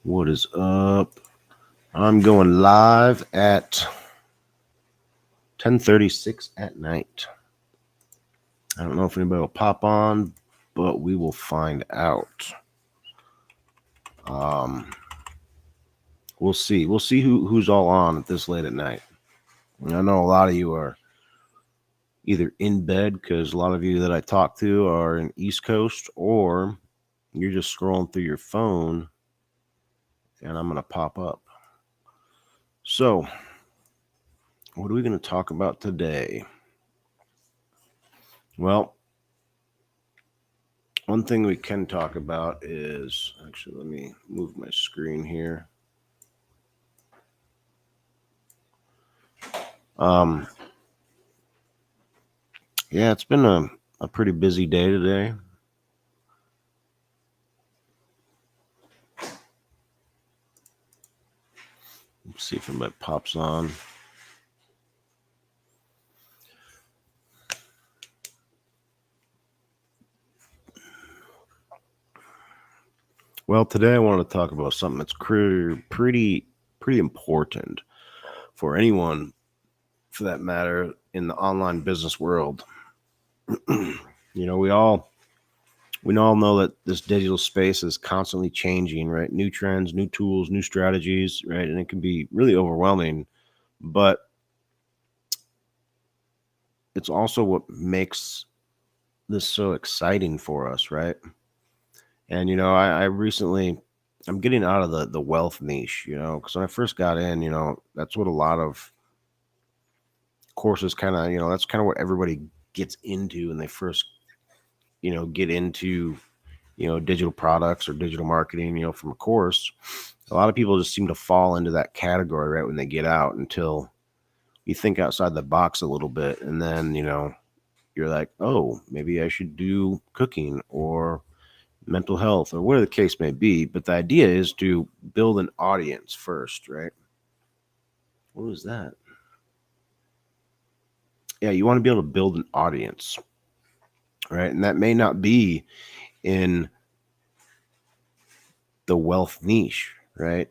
What is up? I'm going live at 10:36 at night. I don't know if anybody will pop on, but we will find out. Um, we'll see. We'll see who's all on at this late at night. I know a lot of you are either in bed because a lot of you that I talk to are in East Coast, or you're just scrolling through your phone, and I'm gonna pop up. So, what are we going to talk about today? Well, one thing we can talk about is actually, let me move my screen here. Um, yeah, it's been a pretty busy day today. Let's see if anybody pops on. Well, today I want to talk about something that's pretty important for anyone, for that matter, in the online business world. We all know that this digital space is constantly changing, right? New trends, new tools, new strategies, right? And it can be really overwhelming, but it's also what makes this so exciting for us, right? And I recently I'm getting out of the wealth niche, because when I first got in, that's what a lot of courses kind of, that's kind of what everybody gets into when they first, get into, digital products or digital marketing, from a course. A lot of people just seem to fall into that category right when they get out, until you think outside the box a little bit, and then, you're like, oh, maybe I should do cooking or mental health or whatever the case may be. But the idea is to build an audience first, right? What was that? Yeah, you want to be able to build an audience, right? And that may not be in the wealth niche, right?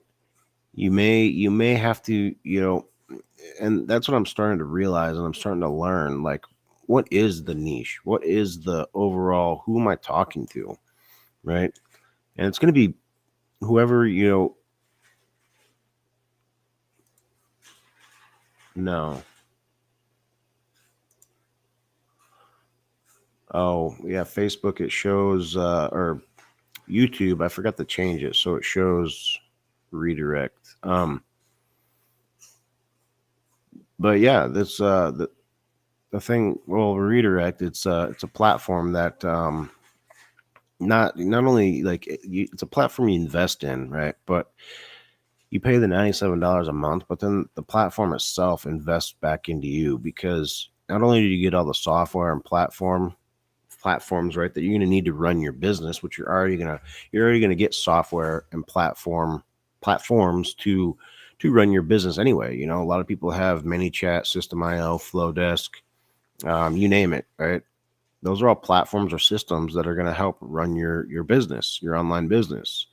You may have to, and that's what I'm starting to realize, and I'm starting to learn, like, what is the niche? What is the overall, who am I talking to, right? And it's going to be whoever, no. Oh, yeah, Facebook, it shows, or YouTube, I forgot to change it, so it shows redirect. But yeah, this the thing. Well, redirect. It's a platform that not only like it's a platform you invest in, right? But you pay the $97 a month, but then the platform itself invests back into you, because not only do you get all the software and platforms, right, that you're going to need to run your business, which you're already gonna get software and platforms to run your business anyway. A lot of people have ManyChat, System.io, Flowdesk, you name it, right? Those are all platforms or systems that are going to help run your business, your online business.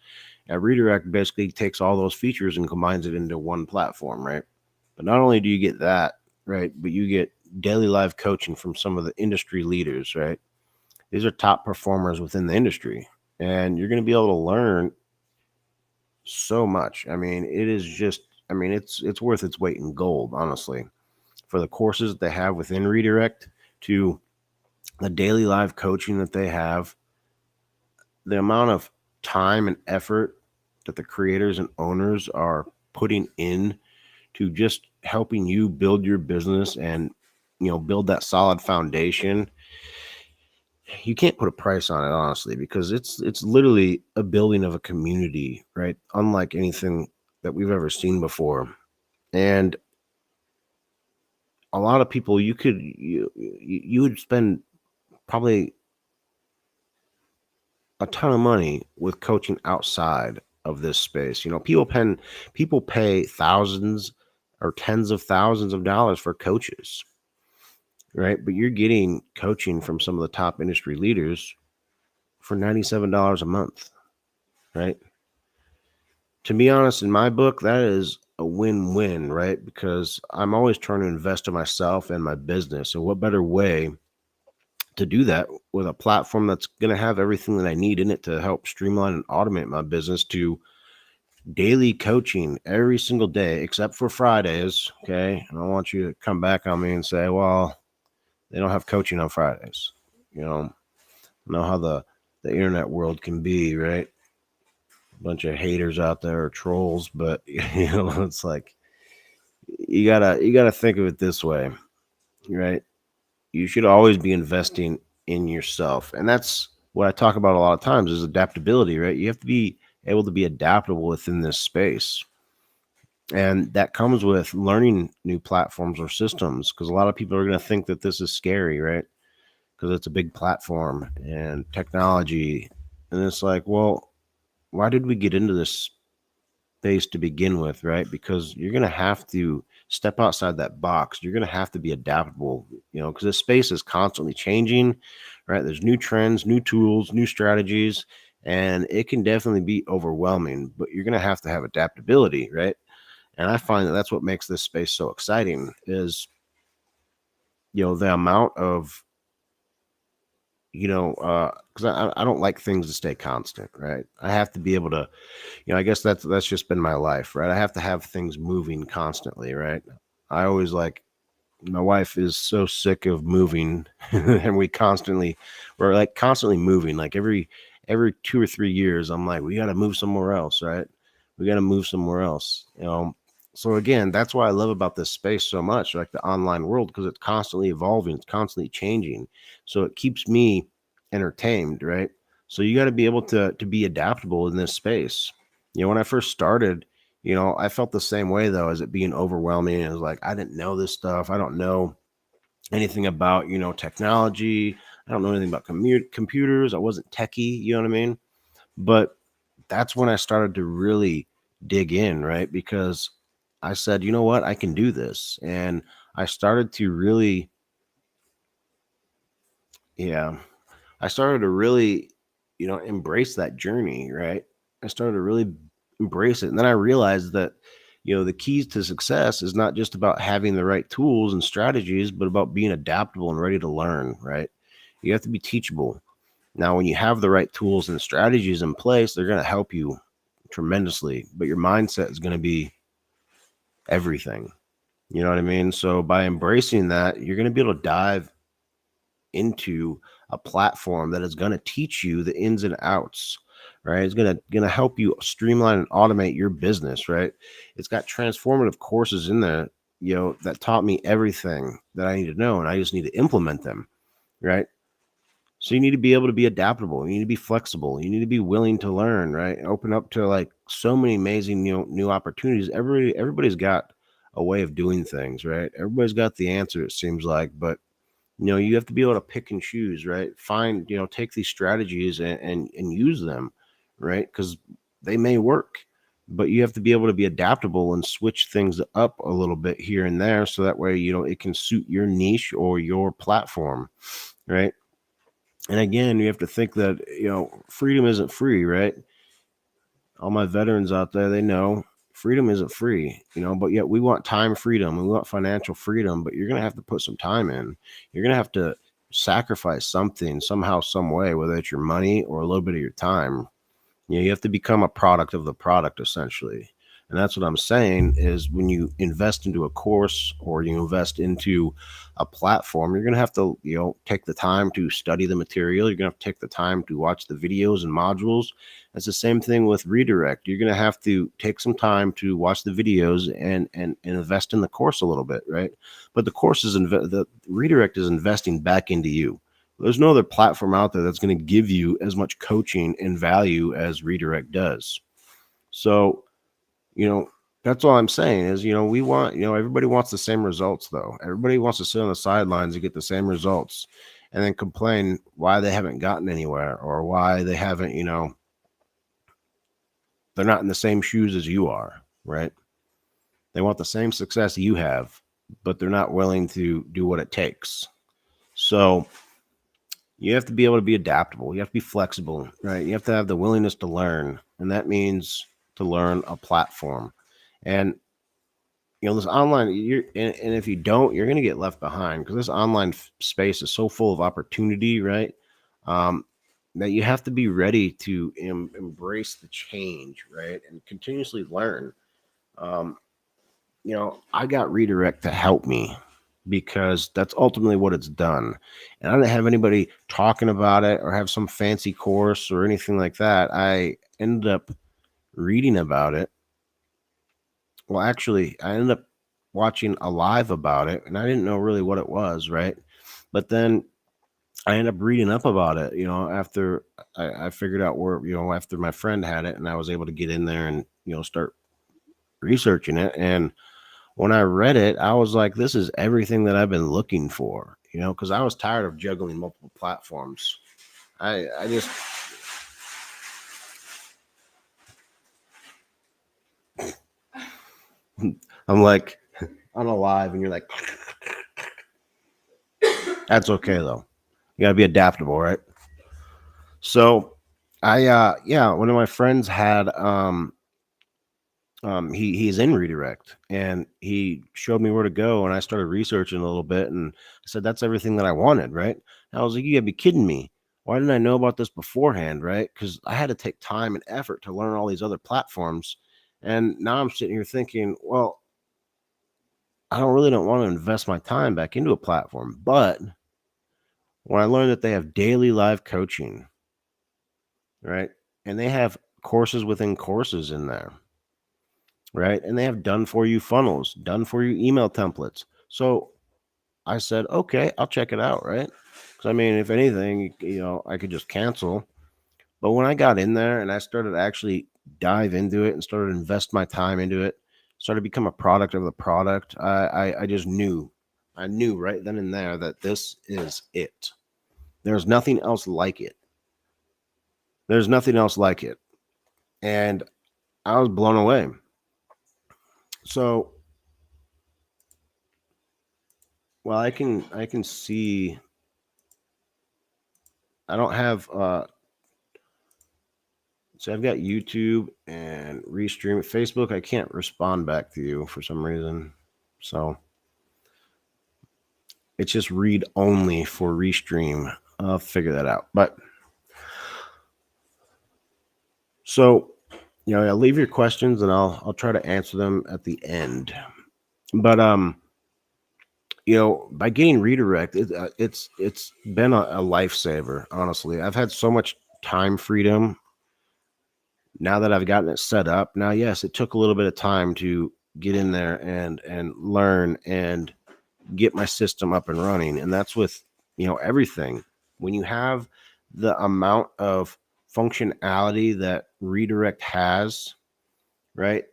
And Redirect basically takes all those features and combines it into one platform, right? But not only do you get that, right, but you get daily live coaching from some of the industry leaders, right? These are top performers within the industry, and you're going to be able to learn so much. I mean, it is just, I mean, it's worth its weight in gold, honestly, for the courses that they have within Redirect, to the daily live coaching that they have, the amount of time and effort that the creators and owners are putting in to just helping you build your business and, build that solid foundation. You can't put a price on it, honestly, because it's literally a building of a community, right? Unlike anything that we've ever seen before. And a lot of people, you would spend probably a ton of money with coaching outside of this space. People pay thousands or tens of thousands of dollars for coaches, right? But you're getting coaching from some of the top industry leaders for $97 a month. right? To be honest, in my book, that is a win-win, right? Because I'm always trying to invest in myself and my business. And what better way to do that with a platform that's going to have everything that I need in it to help streamline and automate my business to daily coaching every single day, except for Fridays. Okay. I don't want you to come back on me and say, well, they don't have coaching on Fridays. You know how the internet world can be, right? A bunch of haters out there or trolls, but it's like you gotta think of it this way, right? You should always be investing in yourself. And that's what I talk about a lot of times is adaptability, right? You have to be able to be adaptable within this space. And that comes with learning new platforms or systems because a lot of people are going to think that this is scary, right? Because it's a big platform and technology. And it's like, well, why did we get into this space to begin with, right? Because you're going to have to step outside that box. You're going to have to be adaptable, because this space is constantly changing, right? There's new trends, new tools, new strategies, and it can definitely be overwhelming, but you're going to have adaptability, right? And I find that that's what makes this space so exciting is, the amount of, because I don't like things to stay constant, right? I have to be able to, I guess that's just been my life, right? I have to have things moving constantly, right? I always like my wife is so sick of moving and we're like constantly moving. Like every 2 or 3 years, I'm like, we got to move somewhere else, right? We got to move somewhere else, So again, that's why I love about this space so much, like the online world, because it's constantly evolving, it's constantly changing. So it keeps me entertained, right? So you got to be able to be adaptable in this space. When I first started, I felt the same way though, as it being overwhelming. It was like I didn't know this stuff. I don't know anything about, technology. I don't know anything about computers. I wasn't techie, you know what I mean? But that's when I started to really dig in, right? Because I said, you know what, I can do this. And I started to really, yeah, I started to really, embrace that journey, right? I started to really embrace it. And then I realized that, the keys to success is not just about having the right tools and strategies, but about being adaptable and ready to learn, right? You have to be teachable. Now, when you have the right tools and strategies in place, they're going to help you tremendously, but your mindset is going to be everything. You know what I mean? So by embracing that, you're going to be able to dive into a platform that is going to teach you the ins and outs, right? It's going to help you streamline and automate your business, right? It's got transformative courses in there, that taught me everything that I need to know, and I just need to implement them, right? So you need to be able to be adaptable. You need to be flexible. You need to be willing to learn, right? Open up to like so many amazing new opportunities. Everybody's got a way of doing things, right? Everybody's got the answer, it seems like, but you have to be able to pick and choose, right? Find, take these strategies and use them, right? Because they may work, but you have to be able to be adaptable and switch things up a little bit here and there. So that way, it can suit your niche or your platform, right? And again, you have to think that, freedom isn't free, right? All my veterans out there, they know freedom isn't free, but yet we want time freedom. We want financial freedom, but you're going to have to put some time in. You're going to have to sacrifice something somehow, some way, whether it's your money or a little bit of your time. You have to become a product of the product, essentially. And that's what I'm saying is when you invest into a course or you invest into a platform, you're going to have to, take the time to study the material. You're going to have to take the time to watch the videos and modules. It's the same thing with redirect. You're going to have to take some time to watch the videos and invest in the course a little bit, right? But the course is, the redirect is investing back into you. There's no other platform out there that's going to give you as much coaching and value as redirect does. So, you know, that's all I'm saying is, we want, everybody wants the same results though. Everybody wants to sit on the sidelines and get the same results and then complain why they haven't gotten anywhere or why they haven't, they're not in the same shoes as you are, right? They want the same success you have, but they're not willing to do what it takes. So, You have to be able to be adaptable. You have to be flexible, right? You have to have the willingness to learn, and that means to learn a platform. And this online, and if you don't, you're going to get left behind because this online space is so full of opportunity, right? Um, that you have to be ready to embrace the change, right, and continuously learn. Um, I got redirect to help me because that's ultimately what it's done. And I didn't have anybody talking about it or have some fancy course or anything like that. I ended up reading about it. Well, actually, I ended up watching a live about it and I didn't know really what it was, right? But then I ended up reading up about it, after I figured out where, after my friend had it and I was able to get in there and, start researching it. And when I read it, I was like, this is everything that I've been looking for, because I was tired of juggling multiple platforms. I just, I'm like on a live and you're like, that's okay though. You got to be adaptable, right? So yeah, one of my friends had, he's in redirect and he showed me where to go and I started researching a little bit and I said that's everything that I wanted, right? And I was like, you gotta be kidding me. Why didn't I know about this beforehand, right? Because I had to take time and effort to learn all these other platforms. And now I'm sitting here thinking, well, I don't want to invest my time back into a platform. But when I learned that they have daily live coaching, right? And they have courses within courses in there, right? And they have done for you funnels, done for you email templates. So I said, okay, I'll check it out, right? Because I mean, if anything, I could just cancel. But when I got in there and I started to actually dive into it and started to invest my time into it, started to become a product of the product, I just knew, I knew right then and there that this is it. There's nothing else like it. There's nothing else like it. And I was blown away. So, well, I can see I don't have so I've got YouTube and Restream. Facebook, I can't respond back to you for some reason. So it's just read only for Restream. I'll figure that out. But so, yeah, leave your questions and I'll try to answer them at the end. But by getting redirect, it's been a lifesaver. Honestly, I've had so much time freedom now that I've gotten it set up. Now, yes, it took a little bit of time to get in there and learn and get my system up and running. And that's with, everything. When you have the amount of functionality that redirect has, right?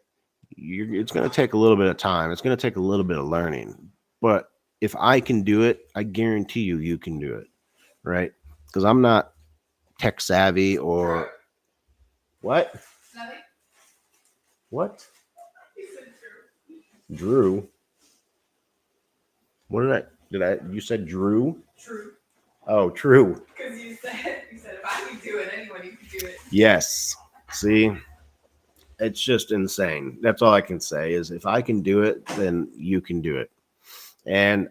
It's going to take a little bit of time. It's going to take a little bit of learning. But if I can do it, I guarantee you can do it, right? Because I'm not tech savvy or what? Nothing. What? Drew. What you said Drew? True. Oh, true. Because you said if I could do it, anyone you could do it. Yes. See, it's just insane. That's all I can say is if I can do it, then you can do it. And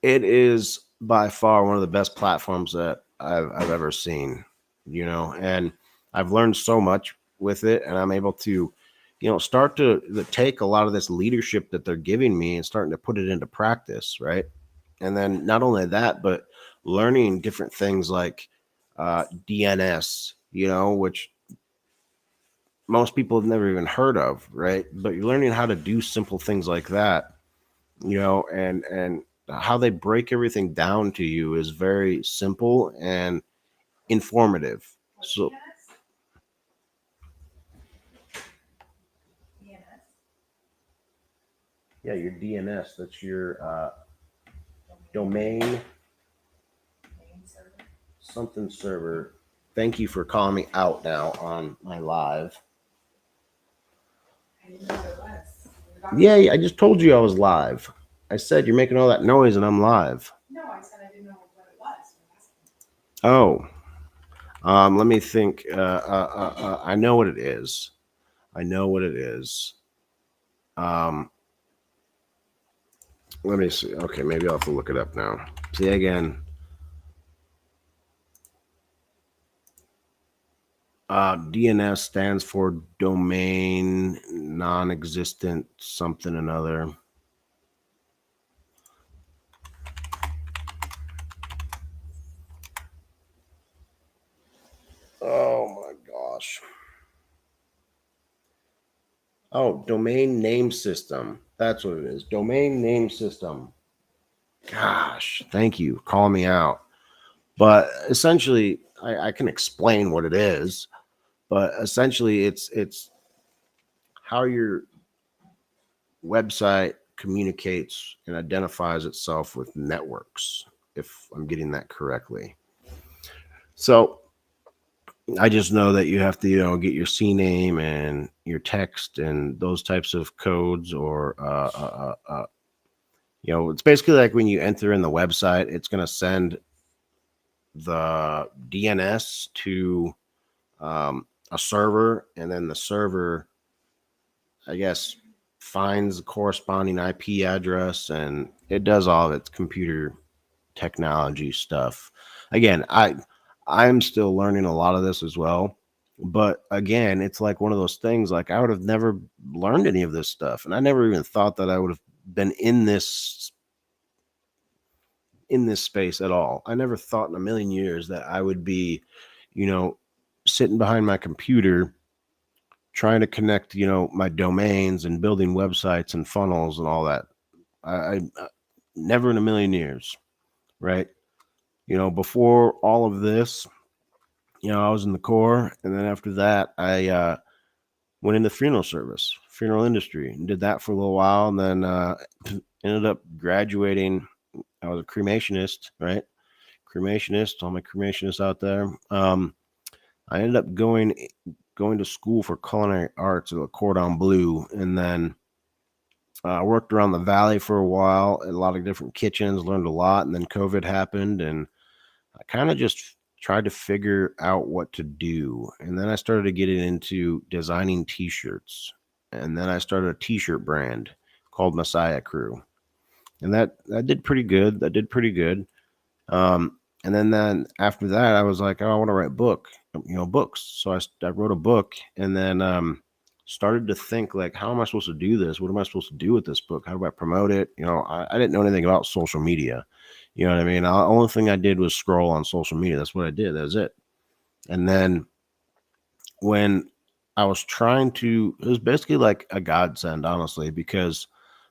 it is by far one of the best platforms that I've ever seen, and I've learned so much with it and I'm able to, start to take a lot of this leadership that they're giving me and starting to put it into practice. Right. And then not only that, but learning different things like DNS, which most people have never even heard of. Right. But you're learning how to do simple things like that, and how they break everything down to you is very simple and informative. So yeah, your DNS, that's your domain something server. Thank you for calling me out now on my live. I didn't know what it was. Yeah, I just told you I was live. I said you're making all that noise and I'm live. No, I said I didn't know what it was. Oh, let me think. I know what it is. I know what it is. Um, Let me see. Okay, maybe I'll have to look it up now. See again. DNS stands for domain non-existent something another. Oh my gosh. Oh, domain name system. That's what it is. Domain name system. Gosh, thank you. Call me out. But essentially, I can explain what it is. But essentially, it's how your website communicates and identifies itself with networks. If I'm getting that correctly. So I just know that you have to, get your CNAME and your text and those types of codes, or it's basically like when you enter in the website, it's going to send the DNS to a server, and then the server, I guess, finds the corresponding IP address, and it does all of its computer technology stuff. Again, I'm still learning a lot of this as well. But again, it's like one of those things, like I would have never learned any of this stuff. And I never even thought that I would have been in this space at all. I never thought in a million years that I would be, you know, sitting behind my computer trying to connect, my domains and building websites and funnels and all that. I never in a million years, right? Before all of this, I was in the Corps, and then after that, I went into funeral industry, and did that for a little while, and then ended up graduating. I was a cremationist, right? Cremationist, all my cremationists out there. I ended up going to school for culinary arts at the Cordon Bleu, and then I worked around the valley for a while at a lot of different kitchens, learned a lot, and then COVID happened, and I kind of just tried to figure out what to do. And then I started getting into designing t-shirts. And then I started a t-shirt brand called Messiah Crew. And that did pretty good. That did pretty good. And then after that, I was like, oh, I want to write books. So I wrote a book, and then started to think, like, how am I supposed to do this? What am I supposed to do with this book? How do I promote it? I didn't know anything about social media. You know what I mean? The only thing I did was scroll on social media. That's what I did. That was it. And then when I was trying to, it was basically like a godsend, honestly, because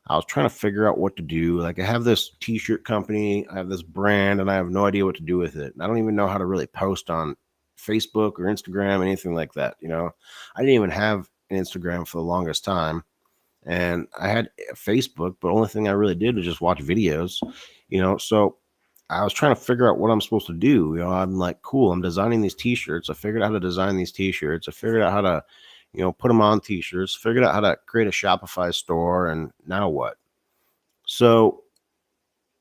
I was trying to figure out what to do. Like, I have this t-shirt company, I have this brand, and I have no idea what to do with it. And I don't even know how to really post on Facebook or Instagram, anything like that. I didn't even have an Instagram for the longest time. And I had Facebook, but the only thing I really did was just watch videos, so I was trying to figure out what I'm supposed to do. I'm like, cool, I'm designing these t-shirts. I figured out how to design these t-shirts. I figured out how to, put them on t-shirts, figured out how to create a Shopify store, and now what? So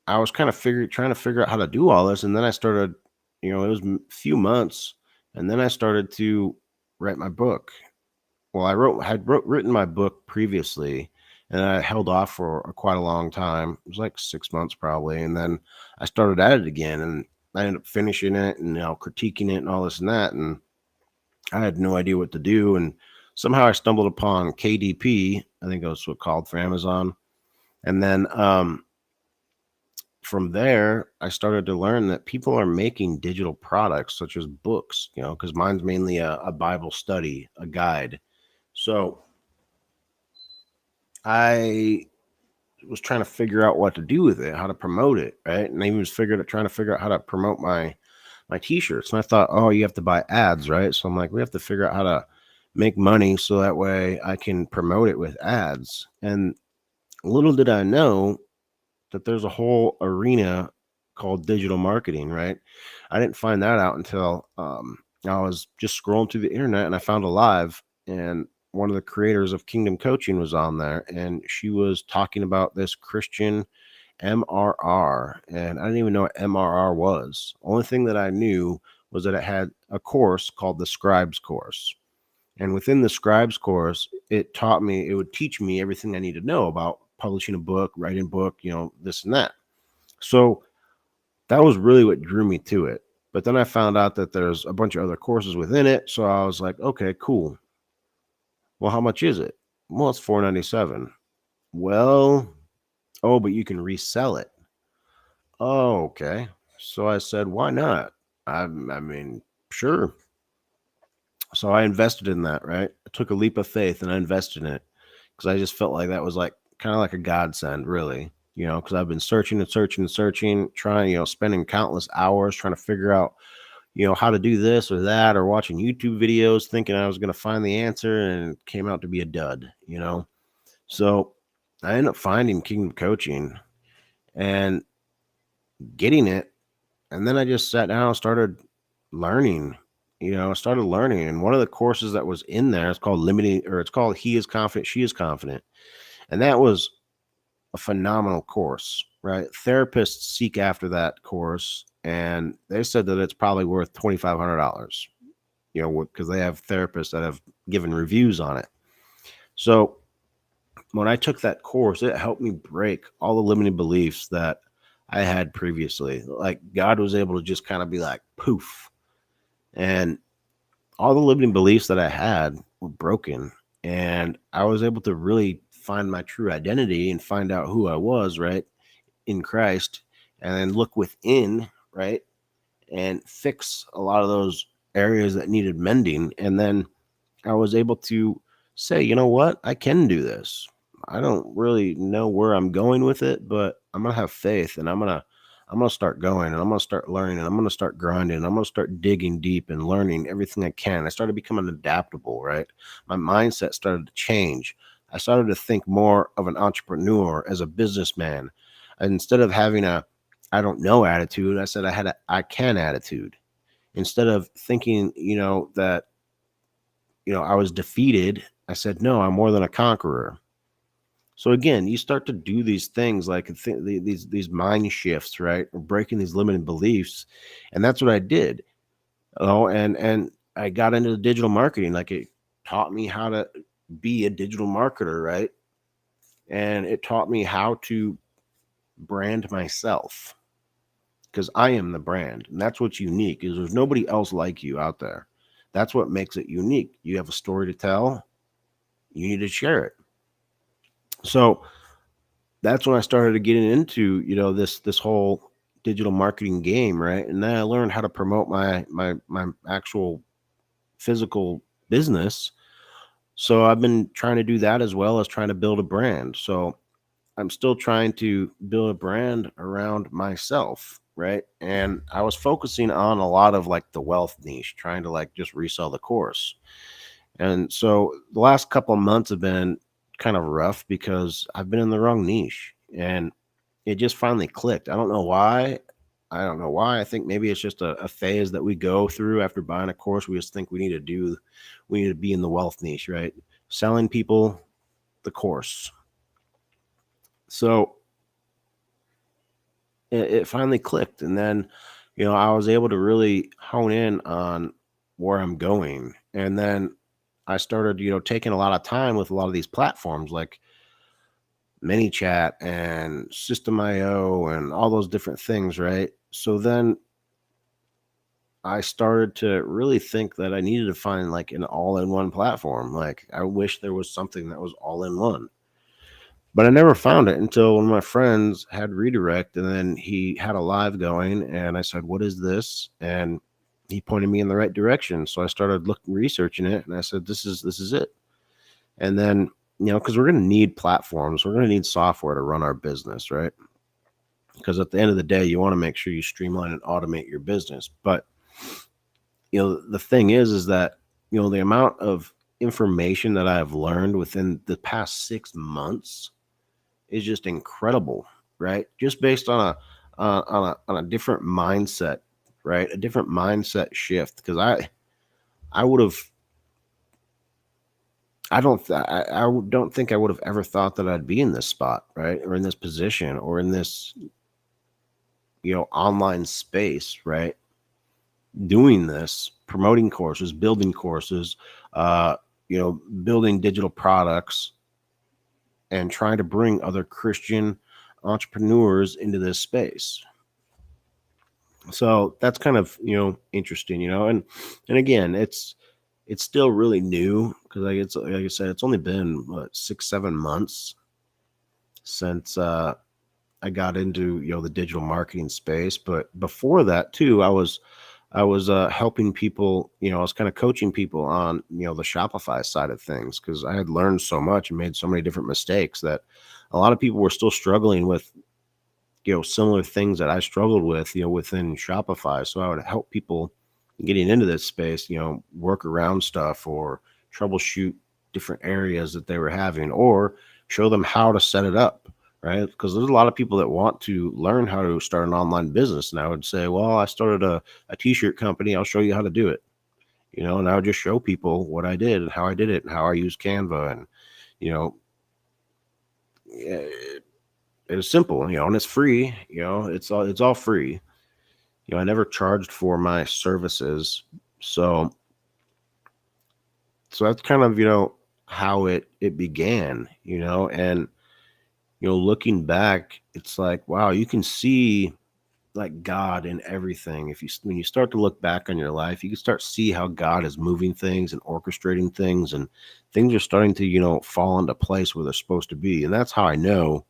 I was kind of trying to figure out how to do all this. And then I started, it was a few months, and then I started to write my book. Well, had written my book previously, and I held off for quite a long time. It was like 6 months probably, and then I started at it again, and I ended up finishing it and critiquing it and all this and that, and I had no idea what to do. And somehow I stumbled upon KDP. I think that's what called for Amazon, and then from there, I started to learn that people are making digital products such as books. Because mine's mainly a Bible study, a guide. So I was trying to figure out what to do with it, how to promote it, right? And I even was trying to figure out how to promote my t-shirts. And I thought, oh, you have to buy ads, right? So I'm like, we have to figure out how to make money so that way I can promote it with ads. And little did I know that there's a whole arena called digital marketing, right? I didn't find that out until I was just scrolling through the internet, and I found a live, and one of the creators of Kingdom Coaching was on there, and she was talking about this Christian MRR, and I didn't even know what MRR was. Only thing that I knew was that it had a course called the Scribes course. And within the Scribes course, it would teach me everything I need to know about publishing a book, writing a book, this and that. So that was really what drew me to it. But then I found out that there's a bunch of other courses within it. So I was like, okay, cool. Well, how much is it? Well, it's $497. Well, oh, but you can resell it. Oh, okay. So I said, why not? I mean, sure. So I invested in that, right? I took a leap of faith and I invested in it because I just felt like that was like kind of like a godsend, really, because I've been searching and searching and searching, trying, spending countless hours trying to figure out, how to do this or that, or watching YouTube videos thinking I was going to find the answer, and it came out to be a dud. So I ended up finding Kingdom Coaching and getting it. And then I just sat down and started learning. I started learning. And one of the courses that was in there is called it's called He is Confident, She is Confident. And that was a phenomenal course, right? Therapists seek after that course, and they said that it's probably worth $2,500, because they have therapists that have given reviews on it. So when I took that course, it helped me break all the limiting beliefs that I had previously. Like God was able to just kind of be like, poof. And all the limiting beliefs that I had were broken. And I was able to really find my true identity and find out who I was, right, in Christ, and then look within, right, and fix a lot of those areas that needed mending. And then I was able to say, you know what, I can do this. I don't really know where I'm going with it, but I'm gonna have faith, and I'm gonna start going, and I'm gonna start learning, and I'm gonna start grinding, and I'm gonna start digging deep and learning everything I can. I started becoming adaptable, right? My mindset started to change. I started to think more of an entrepreneur as a businessman. And instead of having a I don't know attitude, I said I had a I can attitude. Instead of thinking, that I was defeated, I said, no, I'm more than a conqueror. So again, you start to do these things like these mind shifts, right? Or breaking these limiting beliefs, and that's what I did. Oh, and I got into the digital marketing. Like it taught me how to be a digital marketer, right? And it taught me how to brand myself because I am the brand, and that's what's unique. Is there's nobody else like you out there. That's what makes it unique. You have a story to tell. You need to share it. So that's when I started getting into, this whole digital marketing game, right? And then I learned how to promote my actual physical business. So I've been trying to do that as well as trying to build a brand. So I'm still trying to build a brand around myself, right? And I was focusing on a lot of like the wealth niche, trying to like just resell the course. And so the last couple of months have been kind of rough because I've been in the wrong niche, and it just finally clicked. I don't know why. I don't know why. I think maybe it's just a phase that we go through after buying a course. We just think we need to be in the wealth niche, right? Selling people the course. So it finally clicked. And then, I was able to really hone in on where I'm going. And then I started, taking a lot of time with a lot of these platforms like ManyChat and System.io and all those different things, right? So then I started to really think that I needed to find like an all-in-one platform. Like I wish there was something that was all-in-one. But I never found it until one of my friends had redirect, and then he had a live going, and I said, "What is this?" And he pointed me in the right direction. So I started looking, researching it, and I said, "This is it." And then, because we're going to need platforms, we're going to need software to run our business, right? Because at the end of the day, you want to make sure you streamline and automate your business. But the thing is that the amount of information that I have learned within the past 6 months is just incredible, right? Just based on a different mindset, right? A different mindset shift. Because I would have don't think I would have ever thought that I'd be in this spot, right? Or in this position or in this, online space, right? Doing this, promoting courses, building courses, uh, building digital products and trying to bring other Christian entrepreneurs into this space. So that's kind of, interesting, and again, it's still really new because like I said, it's only been what, 6, 7 months since I got into the digital marketing space. But before that too, I was helping people. I was kind of coaching people on the Shopify side of things because I had learned so much and made so many different mistakes that a lot of people were still struggling with similar things that I struggled with within Shopify. So I would help people getting into this space, work around stuff or troubleshoot different areas that they were having or show them how to set it up. Right. Because there's a lot of people that want to learn how to start an online business. And I would say, well, I started a t-shirt company. I'll show you how to do it. And I would just show people what I did and how I did it and how I used Canva. And, it was simple, and it's free, it's all free. I never charged for my services. So that's kind of, how it began, and looking back, it's like, wow, you can see like God in everything. When you start to look back on your life, you can start to see how God is moving things and orchestrating things, and things are starting to, fall into place where they're supposed to be. And that's how I know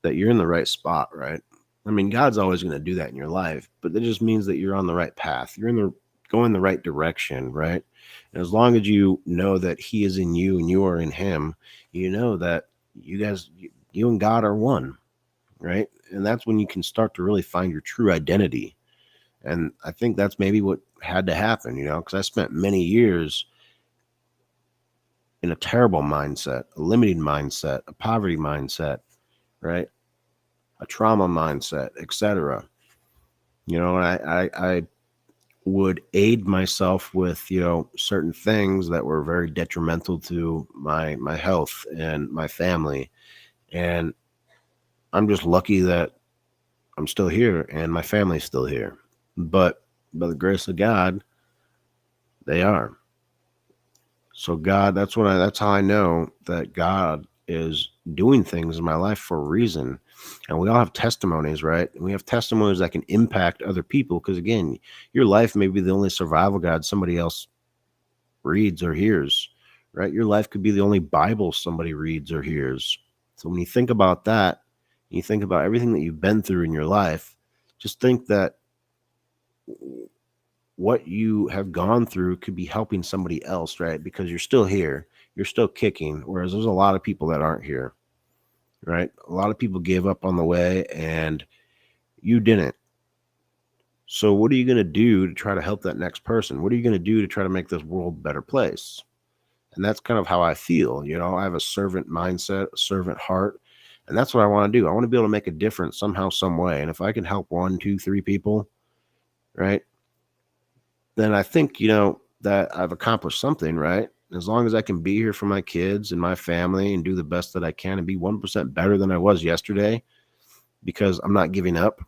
that you're in the right spot, right? I mean, God's always going to do that in your life, but that just means that you're on the right path. You're going the right direction, right? And as long as you know that He is in you and you are in Him, you know that you and God are one, right? And that's when you can start to really find your true identity. And I think that's maybe what had to happen, because I spent many years in a terrible mindset, a limiting mindset, a poverty mindset, right? A trauma mindset, etc. And I would aid myself with certain things that were very detrimental to my health and my family. And I'm just lucky that I'm still here and my family's still here. But by the grace of God, they are. So God, that's how I know that God is doing things in my life for a reason. And we all have testimonies, right? And we have testimonies that can impact other people. Because again, your life may be the only survival guide somebody else reads or hears, right? Your life could be the only Bible somebody reads or hears. So when you think about that, you think about everything that you've been through in your life, just think that what you have gone through could be helping somebody else, right? Because you're still here, you're still kicking, whereas there's a lot of people that aren't here, right? A lot of people gave up on the way and you didn't. So what are you going to do to try to help that next person? What are you going to do to try to make this world a better place? And that's kind of how I feel. I have a servant mindset, a servant heart, and that's what I want to do. I want to be able to make a difference somehow, some way. And if I can help 1, 2, 3 people, right, then I think, that I've accomplished something, right? As long as I can be here for my kids and my family and do the best that I can and be 1% better than I was yesterday because I'm not giving up,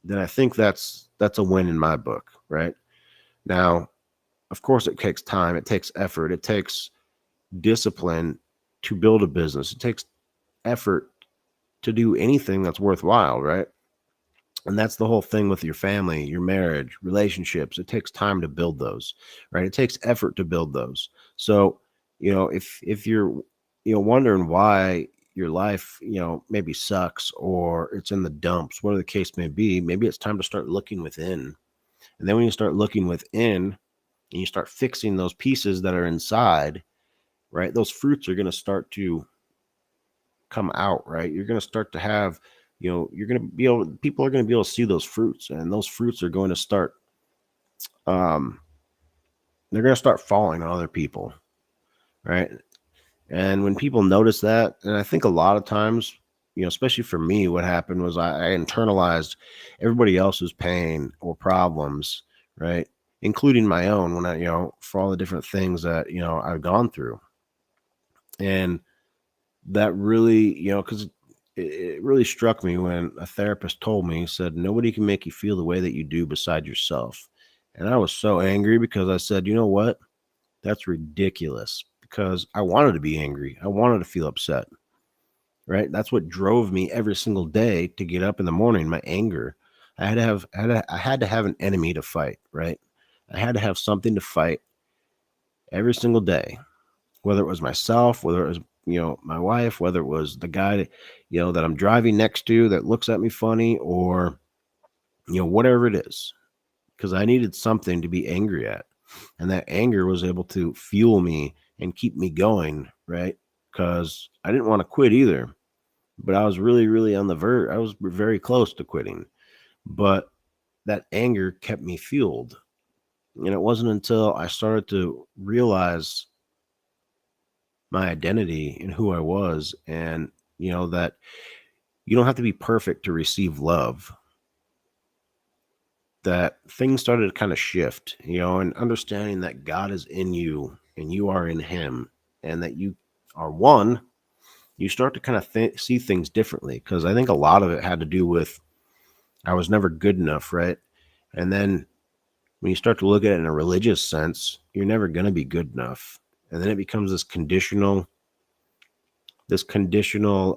then I think that's a win in my book, right? Now, of course, it takes time, it takes effort, it takes discipline to build a business. It takes effort to do anything that's worthwhile, right? And that's the whole thing with your family, your marriage, relationships. It takes time to build those, right? It takes effort to build those. So, if you're wondering why your life, maybe sucks or it's in the dumps, whatever the case may be, maybe it's time to start looking within. And then when you start looking within and you start fixing those pieces that are inside, right? Those fruits are going to start to come out, right? You're going to start to have, you're going to be able, people are going to be able to see those fruits, and those fruits are going to start, um, they're going to start falling on other people, right? And when people notice that, and I think a lot of times, especially for me, what happened was I internalized everybody else's pain or problems, right? Including my own when I, for all the different things that, I've gone through. And that really, because it really struck me when a therapist told me, he said, nobody can make you feel the way that you do beside yourself. And I was so angry because I said, you know what? That's ridiculous, because I wanted to be angry. I wanted to feel upset, right? That's what drove me every single day to get up in the morning, my anger. I had to have an enemy to fight, right? I had to have something to fight every single day, whether it was myself, whether it was, my wife, whether it was the guy, that I'm driving next to that looks at me funny, or, whatever it is, because I needed something to be angry at. And that anger was able to fuel me and keep me going, right? Because I didn't want to quit either, but I was really, really on the verge. I was very close to quitting, but that anger kept me fueled. And it wasn't until I started to realize my identity and who I was, and, that you don't have to be perfect to receive love, that things started to kind of shift, and understanding that God is in you and you are in him, and that you are one. You start to kind of see things differently, because I think a lot of it had to do with I was never good enough, right? And then when you start to look at it in a religious sense, you're never going to be good enough. And then it becomes this conditional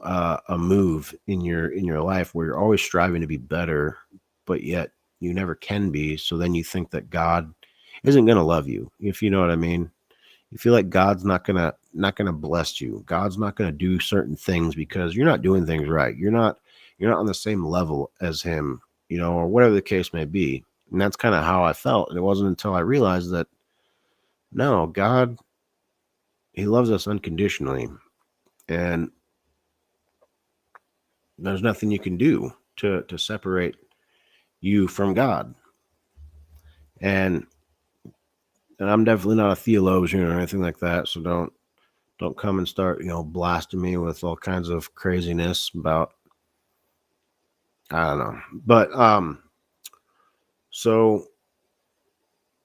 a move in your life where you're always striving to be better, but yet you never can be. So then you think that God isn't going to love you, if you know what I mean. You feel like God's not gonna bless you. God's not gonna do certain things because you're not doing things right. You're not on the same level as him, or whatever the case may be. And that's kind of how I felt. And it wasn't until I realized that no, God, he loves us unconditionally. And there's nothing you can do to separate you from God. And I'm definitely not a theologian or anything like that. So don't come and start, blasting me with all kinds of craziness about, I don't know. But so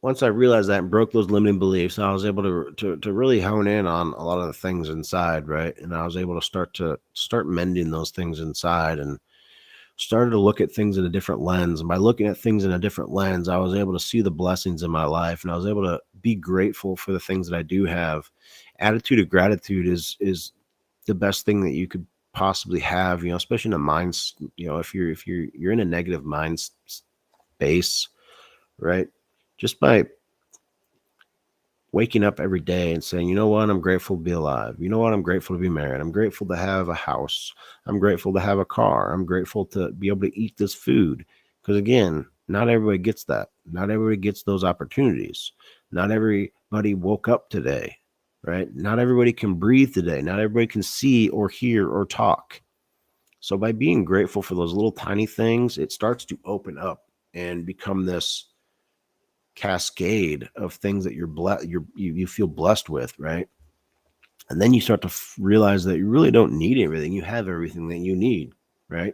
once I realized that and broke those limiting beliefs, I was able to really hone in on a lot of the things inside, right? And I was able to start mending those things inside, and started to look at things in a different lens. And by looking at things in a different lens, I was able to see the blessings in my life, and I was able to be grateful for the things that I do have. Attitude of gratitude is the best thing that you could possibly have, especially in a mind, if you're in a negative mind space, right? Just by waking up every day and saying, you know what, I'm grateful to be alive. You know what, I'm grateful to be married. I'm grateful to have a house. I'm grateful to have a car. I'm grateful to be able to eat this food. Because again, not everybody gets that. Not everybody gets those opportunities. Not everybody woke up today, right? Not everybody can breathe today. Not everybody can see or hear or talk. So by being grateful for those little tiny things, it starts to open up and become this cascade of things that you feel blessed with, right? And then you start to realize that you really don't need everything. You have everything that you need, right?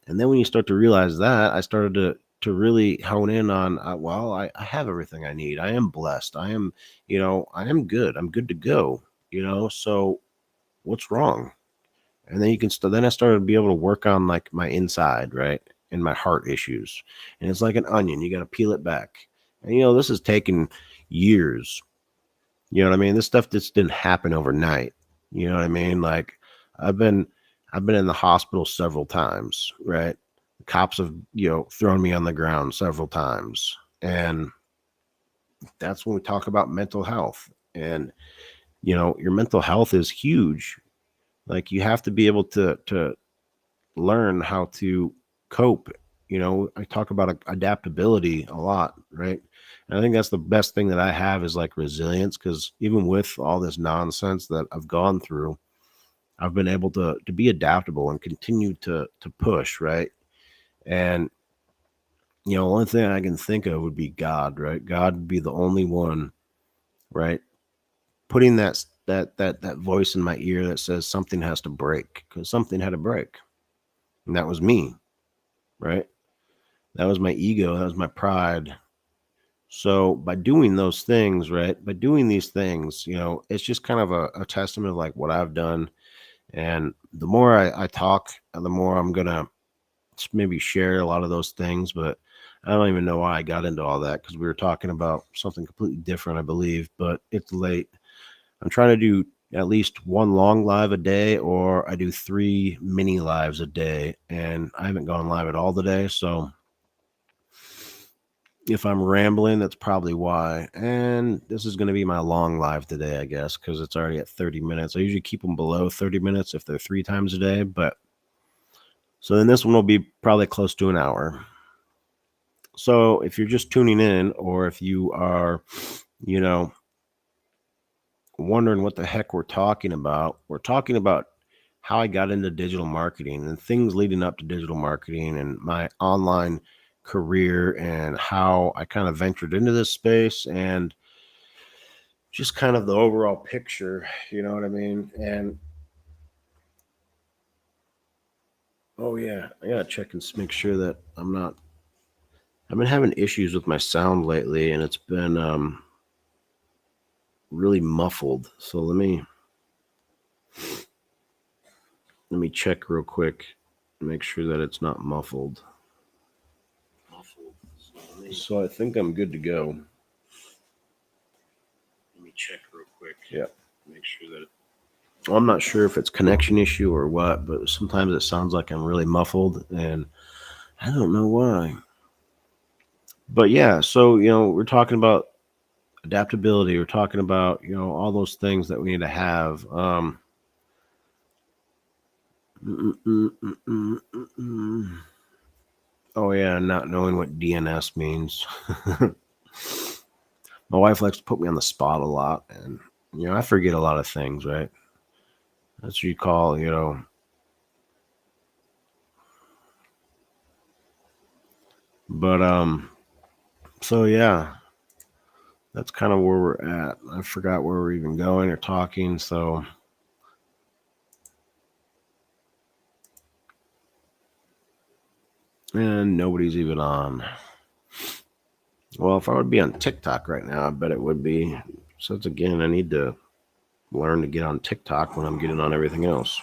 And then when you start to realize that, I started to really hone in on, well, I have everything I need. I am blessed. I am good. I'm good to go. So what's wrong? And then then I started to be able to work on like my inside, right? And my heart issues. And it's like an onion. You got to peel it back. And this has taken years. You know what I mean? This stuff just didn't happen overnight. You know what I mean? Like I've been I've been in the hospital several times, right? The cops have, thrown me on the ground several times. And that's when we talk about mental health. And your mental health is huge. Like you have to be able to learn how to cope. I talk about adaptability a lot, right? And I think that's the best thing that I have is like resilience, because even with all this nonsense that I've gone through, I've been able to be adaptable and continue to push, right? And only thing I can think of would be God, right? God would be the only one, right? Putting that voice in my ear that says something has to break, because something had to break, and that was me, right? That was my ego. That was my pride. So by doing those things, right? By doing these things, it's just kind of a testament of like what I've done. And the more I talk, the more I'm gonna maybe share a lot of those things. But I don't even know why I got into all that because we were talking about something completely different, I believe. But it's late. I'm trying to do at least one long live a day, or I do 3 mini lives a day. And I haven't gone live at all today. So if I'm rambling, that's probably why. And this is going to be my long live today, I guess, because it's already at 30 minutes. I usually keep them below 30 minutes if they're 3 times a day. But so then this one will be probably close to an hour. So if you're just tuning in, or if you are, you know, wondering what the heck we're talking about how I got into digital marketing and things leading up to digital marketing and my online career and how I kind of ventured into this space and just kind of the overall picture, you know what I mean? And oh yeah, I gotta check and make sure that I've been having issues with my sound lately and it's been really muffled. So let me check real quick and make sure that it's not muffled. So I think I'm good to go. Let me check real quick. Yeah. Make sure that I'm not sure if it's connection issue or what, but sometimes it sounds like I'm really muffled and I don't know why. But yeah, so we're talking about adaptability. We're talking about, all those things that we need to have. Mm, mm, mm, mm, mm, mm. Oh yeah, not knowing what DNS means. My wife likes to put me on the spot a lot, and I forget a lot of things, right? That's what you call, But so yeah, that's kind of where we're at. I forgot where we're even going or talking, so and nobody's even on. Well, if I would be on TikTok right now, I bet it would be. So it's again, I need to learn to get on TikTok when I'm getting on everything else.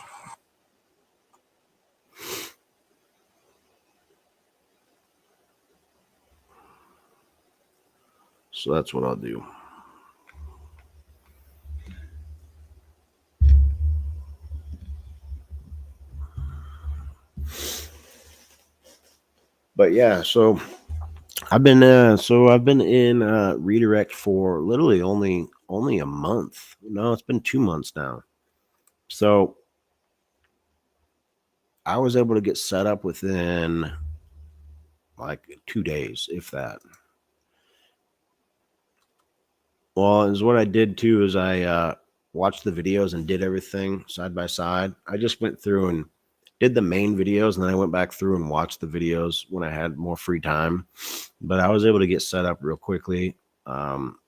So that's what I'll do. But yeah, so I've been in redirect for literally only a month. No, it's been 2 months now. So I was able to get set up within like 2 days, if that. Well, is what I did too is I watched the videos and did everything side by side. I just went through and did the main videos, and then I went back through and watched the videos when I had more free time. But I was able to get set up real quickly. Um,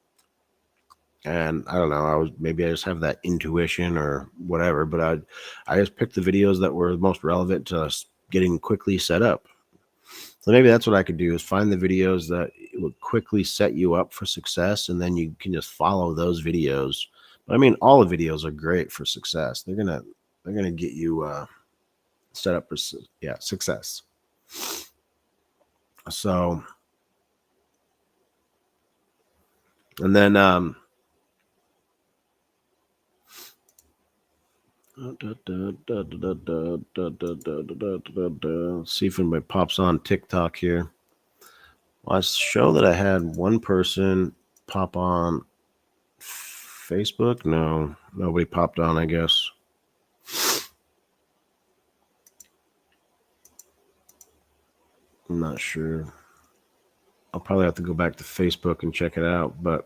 and I don't know, maybe I just have that intuition or whatever, but I just picked the videos that were most relevant to us getting quickly set up. So maybe that's what I could do is find the videos that would quickly set you up for success, and then you can just follow those videos. But I mean, all the videos are great for success. They're gonna get you set up for success. So and then see if anybody pops on TikTok here. Well, I show that I had one person pop on Facebook. No, nobody popped on, I guess. I'm not sure. I'll probably have to go back to Facebook and check it out, but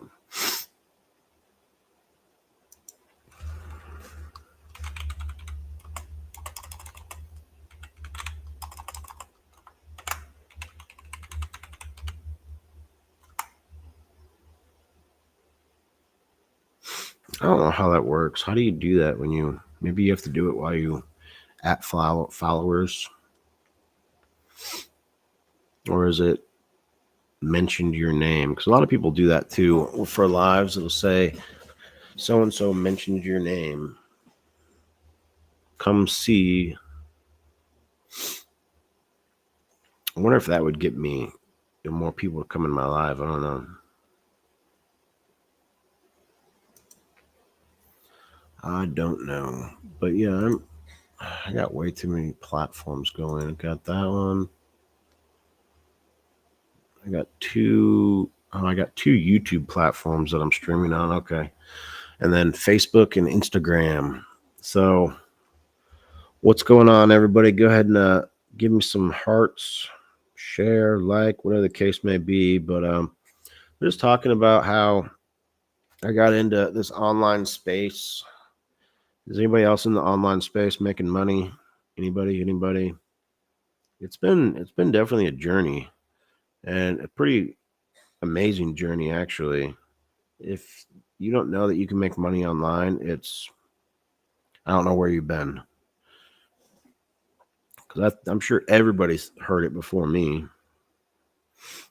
I don't know how that works. How do you do that when maybe you have to do it while you at followers, or is it mentioned your name, because a lot of people do that too for lives. It'll say so and so mentioned your name. Come see. I wonder if that would get me more people to come in my live. I don't know. I don't know. But yeah, I got way too many platforms going. I got that one. I got two. Oh, I got two YouTube platforms that I'm streaming on. Okay. And then Facebook and Instagram. So what's going on, everybody? Go ahead and give me some hearts, share, like, whatever the case may be. But we're just talking about how I got into this online space. Is anybody else in the online space making money? Anybody? It's been definitely a journey, and a pretty amazing journey actually. If you don't know that you can make money online, I don't know where you've been, because I'm sure everybody's heard it before me.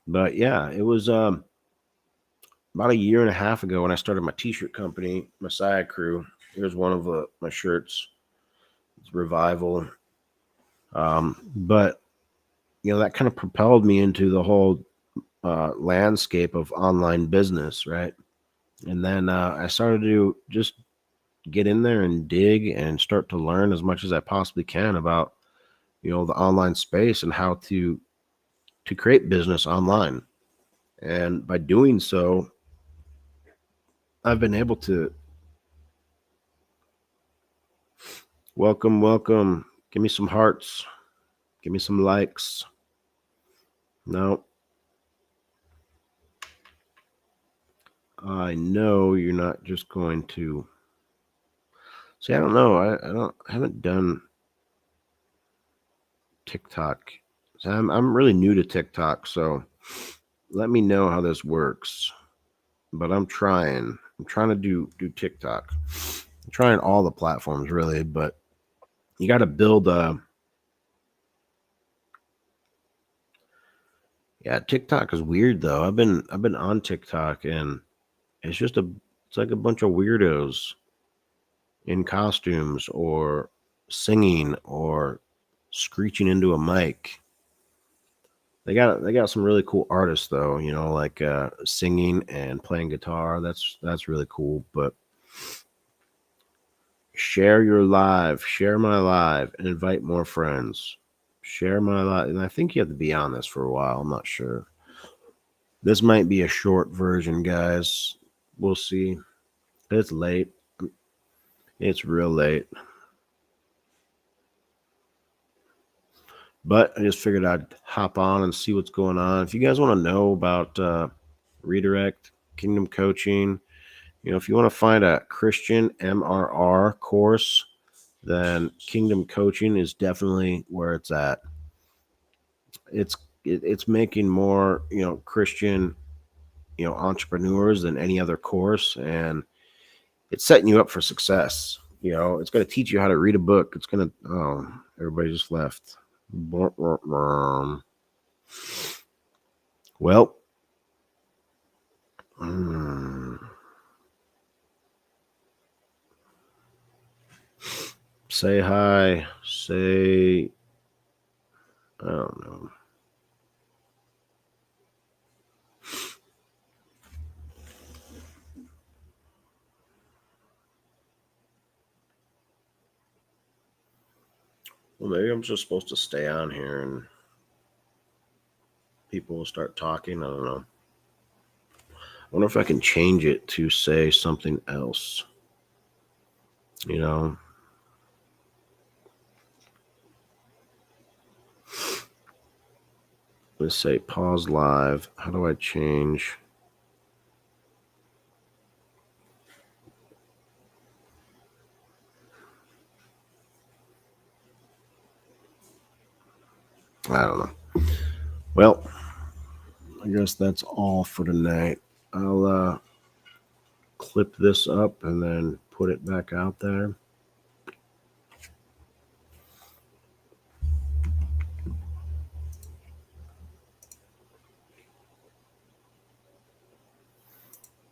But yeah, it was about a year and a half ago when I started my t-shirt company, Messiah Crew. Here's one of my shirts. It's Revival. But that kind of propelled me into the whole landscape of online business, right? And then I started to just get in there and dig and start to learn as much as I possibly can about the online space and how to create business online. And by doing so, I've been able to welcome. Give me some hearts. Give me some likes. No, I know you're not just going to see. I don't know. I haven't done TikTok. So I'm really new to TikTok, so let me know how this works. But I'm trying. I'm trying to do TikTok. I'm trying all the platforms really, but you got to build a. Yeah, TikTok is weird though. I've been on TikTok, and it's like a bunch of weirdos in costumes or singing or screeching into a mic. They got some really cool artists though, like singing and playing guitar. That's really cool. But share your live, share my live, and invite more friends. Share my live, and I think you have to be on this for a while. I'm not sure. This might be a short version, guys. We'll see. It's late. It's real late. But I just figured I'd hop on and see what's going on. If you guys want to know about Redirect, Kingdom Coaching, if you want to find a Christian MRR course, then Kingdom Coaching is definitely where it's at. It's making more Christian entrepreneurs than any other course, and it's setting you up for success. It's going to teach you how to read a book. It's going to everybody just left. Well, say hi. Say, I don't know. Well, maybe I'm just supposed to stay on here and people will start talking. I don't know. I wonder if I can change it to say something else. Let's say pause live. How do I change? I don't know. Well, I guess that's all for tonight. I'll clip this up and then put it back out there.